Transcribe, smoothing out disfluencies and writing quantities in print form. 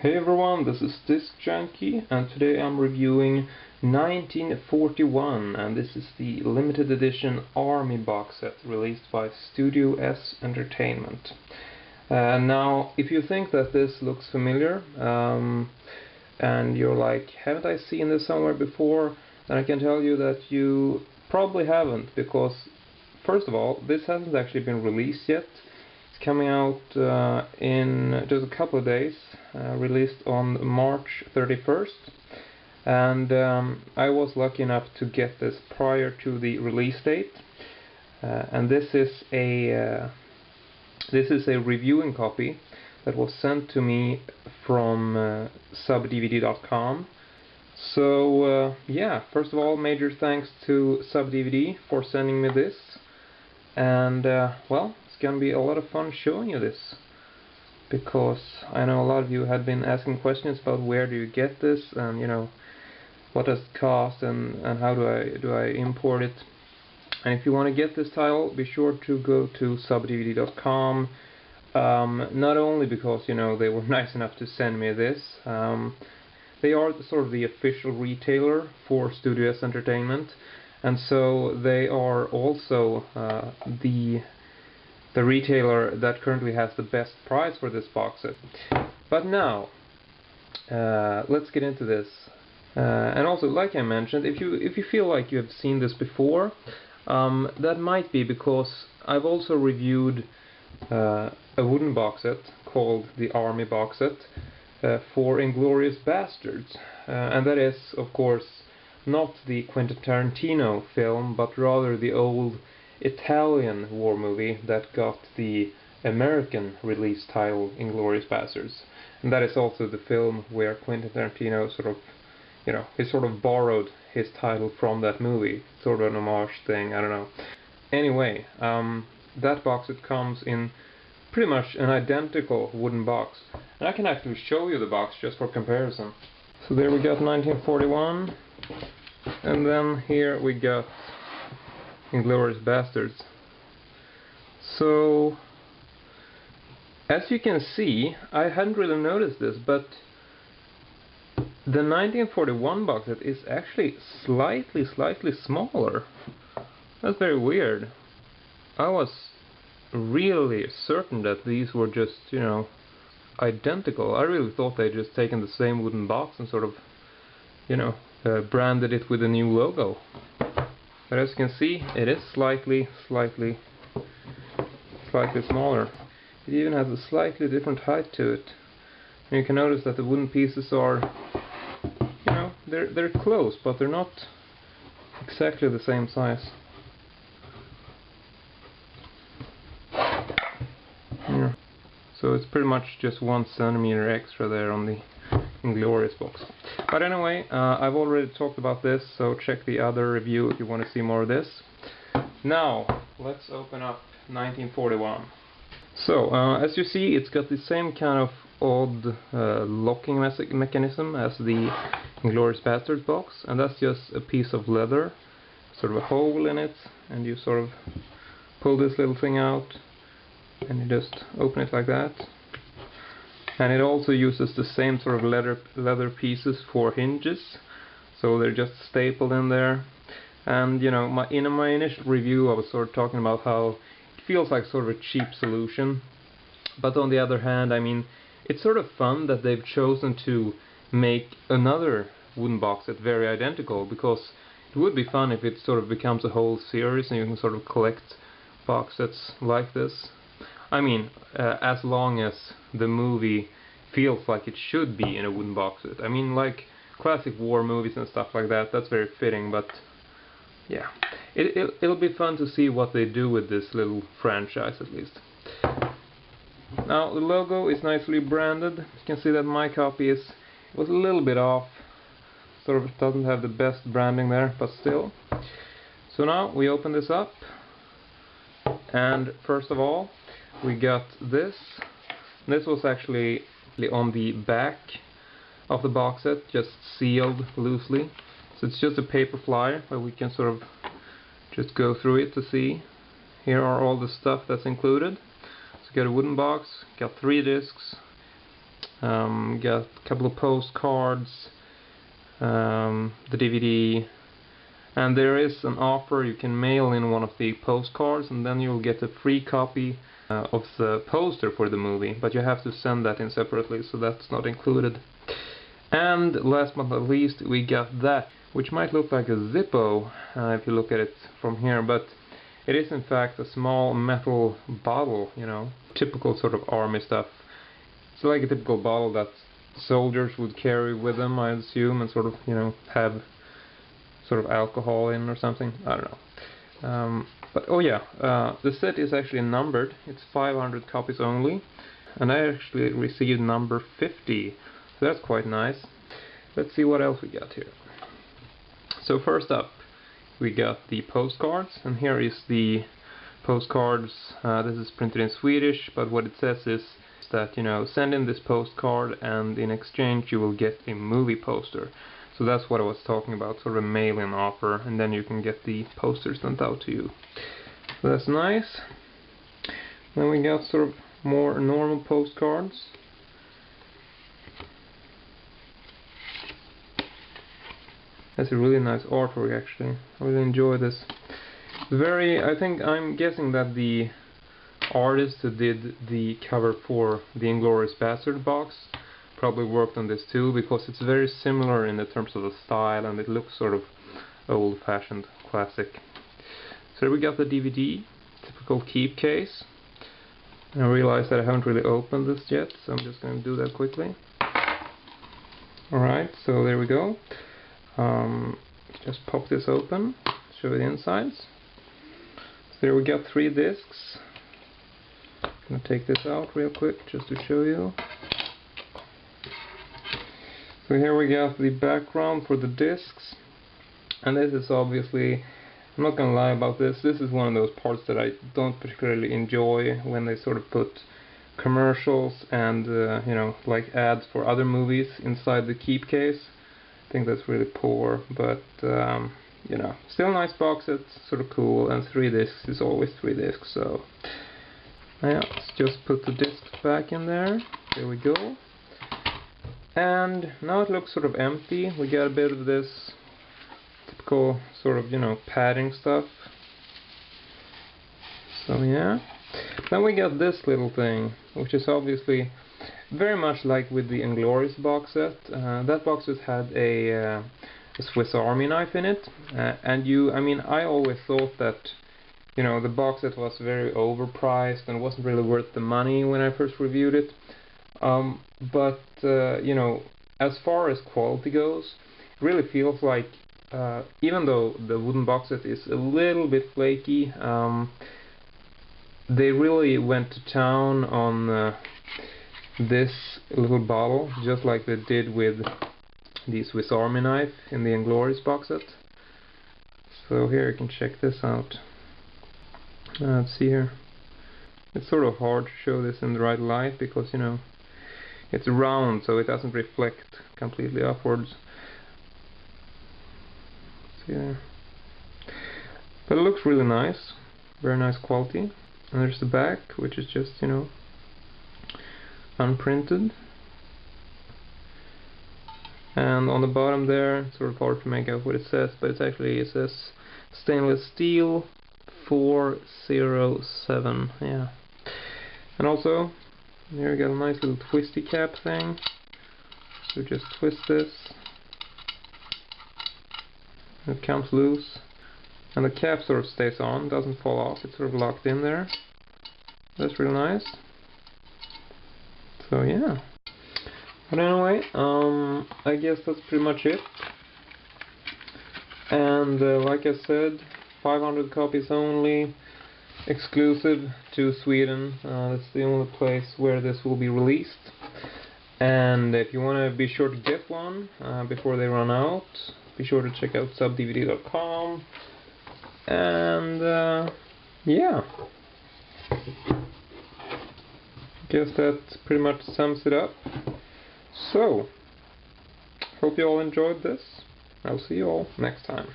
Hey everyone, this is Disc Junkie, and today I'm reviewing 1941, and this is the limited edition Army box set released by Studio S Entertainment. Now, if you think that this looks familiar, and you're like, haven't I seen this somewhere before, then I can tell you that you probably haven't, because first of all, this hasn't actually been released yet. It's coming out in just a couple of days, released on March 31st, and I was lucky enough to get this prior to the release date, and this is a reviewing copy that was sent to me from SubDVD.com. So yeah, first of all, major thanks to SubDVD for sending me this, and well, it's gonna be a lot of fun showing you this, because I know a lot of you had been asking questions about where do you get this, and you know, what does it cost, and how do I import it. And if you want to get this title, be sure to go to subdvd.com. Not only because, you know, they were nice enough to send me this, they are sort of the official retailer for Studio S Entertainment, and so they are also the retailer that currently has the best price for this box set. But now, let's get into this. And also, like I mentioned, if you feel like you have seen this before, that might be because I've also reviewed a wooden box set called the Army box set for Inglourious Basterds, and that is, of course, not the Quentin Tarantino film, but rather the old Italian war movie that got the American release title Inglourious Basterds. And that is also the film where Quentin Tarantino sort of, you know, he sort of borrowed his title from that movie, sort of an homage thing, I don't know. Anyway, that box set comes in pretty much an identical wooden box, and I can actually show you the box just for comparison. So there we got 1941, and then here we got Inglourious Basterds. So, as you can see, I hadn't really noticed this, but the 1941 box set is actually slightly smaller. That's very weird. I was really certain that these were just, you know, identical. I really thought they'd just taken the same wooden box and sort of, you know, branded it with a new logo. But as you can see, it is slightly smaller. It even has a slightly different height to it. And you can notice that the wooden pieces are, you know, they're close, but they're not exactly the same size. Yeah. So it's pretty much just 1 centimeter extra there on the Inglourious box. But anyway, I've already talked about this, so check the other review if you want to see more of this. Now, let's open up 1941. So, as you see, it's got the same kind of odd locking mechanism as the Inglourious Basterds box, and that's just a piece of leather, sort of a hole in it, and you sort of pull this little thing out, and you just open it like that. And it also uses the same sort of leather pieces for hinges, so they're just stapled in there. And you know, in my initial review I was sort of talking about how it feels like sort of a cheap solution, but on the other hand, I mean, it's sort of fun that they've chosen to make another wooden box set very identical, because it would be fun if it sort of becomes a whole series and you can sort of collect box sets like this. I mean, as long as the movie feels like it should be in a wooden box set. I mean, like classic war movies and stuff like that, that's very fitting, but yeah. It'll be fun to see what they do with this little franchise, at least. Now, the logo is nicely branded. You can see that my copy was a little bit off. Sort of doesn't have the best branding there, but still. So now, we open this up. And first of all, we got this. This was actually on the back of the box set, just sealed loosely. So it's just a paper flyer, but we can sort of just go through it to see. Here are all the stuff that's included. So you got a wooden box, got 3 discs, Got a couple of postcards, the DVD, and there is an offer. You can mail in one of the postcards and then you'll get a free copy of the poster for the movie, but you have to send that in separately, so that's not included. And last but not least, we got that, which might look like a Zippo if you look at it from here, but it is in fact a small metal bottle, you know, typical sort of army stuff. It's like a typical bottle that soldiers would carry with them, I assume, and sort of, you know, have sort of alcohol in or something. I don't know. But oh yeah, the set is actually numbered. It's 500 copies only, and I actually received number 50, so that's quite nice. Let's see what else we got here. So first up, we got the postcards, and here is the postcards. This is printed in Swedish, but what it says is that, you know, send in this postcard and in exchange you will get a movie poster. So that's what I was talking about, sort of a mail-in offer, and then you can get the posters sent out to you. So that's nice. Then we got sort of more normal postcards. That's a really nice artwork actually. I really enjoy this. I'm guessing that the artist who did the cover for the Inglourious Bastard box probably worked on this too, because it's very similar in the terms of the style and it looks sort of old-fashioned, classic. So we got the DVD, typical keep case. And I realize that I haven't really opened this yet, so I'm just going to do that quickly. Alright, so there we go. Just pop this open, show you the insides. So there we got 3 discs. I'm going to take this out real quick just to show you. So here we got the background for the discs, and this is obviously, I'm not gonna lie about this, this is one of those parts that I don't particularly enjoy, when they sort of put commercials and you know, like ads for other movies inside the keep case. I think that's really poor, but you know, still a nice box set, sort of cool, and 3 discs is always 3 discs, so yeah, let's just put the discs back in there. There we go. And now it looks sort of empty. We got a bit of this typical sort of, you know, padding stuff. So yeah. Then we got this little thing, which is obviously very much like with the Inglourious box set. That box set had a Swiss Army knife in it, and I always thought that, you know, the box set was very overpriced and wasn't really worth the money when I first reviewed it. But you know, as far as quality goes, it really feels like, even though the wooden box set is a little bit flaky, they really went to town on this little bottle, just like they did with the Swiss Army knife in the Inglourious box set. So here you can check this out. Let's see here. It's sort of hard to show this in the right light because, you know, it's round, so it doesn't reflect completely upwards. See there. But it looks really nice, very nice quality. And there's the back, which is just, you know, unprinted. And on the bottom there, it's sort of hard to make out what it says, but it says stainless steel 407, yeah. And also, here we got a nice little twisty cap thing. So just twist this. It comes loose. And the cap sort of stays on, doesn't fall off, it's sort of locked in there. That's real nice. So yeah. But anyway, I guess that's pretty much it. And like I said, 500 copies only, exclusive to Sweden. That's the only place where this will be released. And if you want to be sure to get one before they run out, be sure to check out SubDVD.com. And yeah, guess that pretty much sums it up. So, hope you all enjoyed this. I'll see you all next time.